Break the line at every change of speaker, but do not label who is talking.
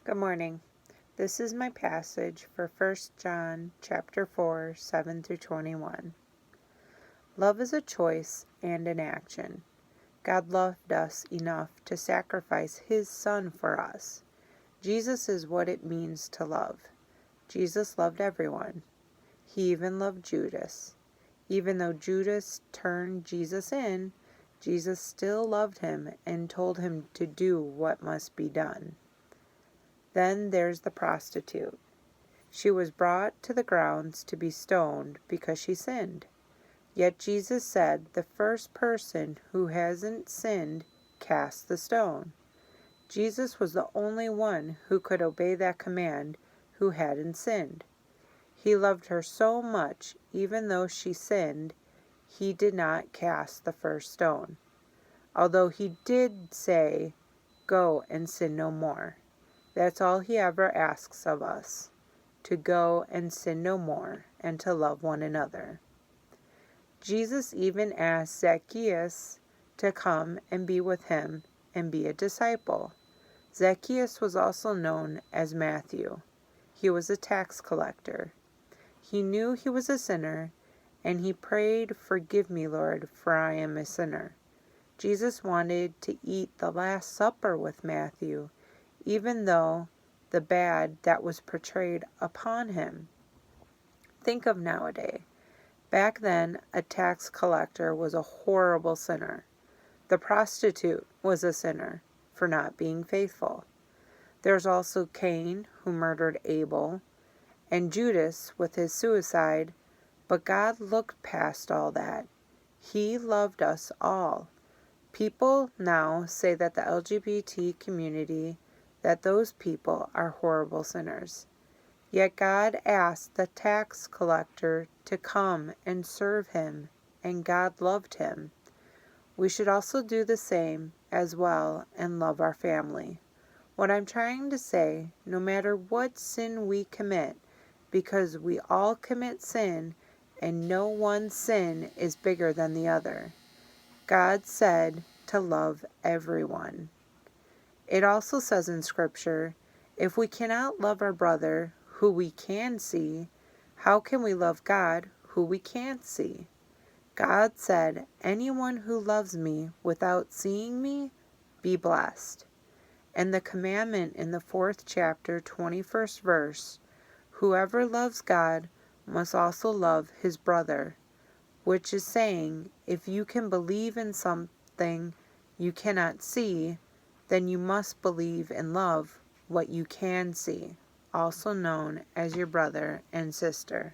Good morning. This is my passage for 1 John chapter 4, 7 through 21. Love is a choice and an action. God loved us enough to sacrifice His Son for us. Jesus is what it means to love. Jesus loved everyone. He even loved Judas. Even though Judas turned Jesus in, Jesus still loved him and told him to do what must be done. Then there's the prostitute. She was brought to the grounds to be stoned because she sinned. Yet Jesus said, the first person who hasn't sinned, cast the stone. Jesus was the only one who could obey that command who hadn't sinned. He loved her so much, even though she sinned, He did not cast the first stone. Although He did say, go and sin no more. That's all He ever asks of us, to go and sin no more and to love one another. Jesus even asked Zacchaeus to come and be with Him and be a disciple. Zacchaeus was also known as Matthew. He was a tax collector. He knew he was a sinner, and he prayed, forgive me, Lord, for I am a sinner. Jesus wanted to eat the Last Supper with Matthew, even though the bad that was portrayed upon him. Think of nowadays. Back then, a tax collector was a horrible sinner. The prostitute was a sinner for not being faithful. There's also Cain, who murdered Abel, and Judas with his suicide, but God looked past all that. He loved us all. People now say that the LGBT community, that those people are horrible sinners. Yet God asked the tax collector to come and serve Him, and God loved him. We should also do the same as well and love our family. What I'm trying to say, no matter what sin we commit, because we all commit sin, and no one sin is bigger than the other. God said to love everyone. It also says in Scripture, if we cannot love our brother who we can see, how can we love God who we can't see? God said, anyone who loves me without seeing me, be blessed. And the commandment in the 4th chapter, 21st verse, whoever loves God must also love his brother, which is saying, if you can believe in something you cannot see, then you must believe and love what you can see, also known as your brother and sister.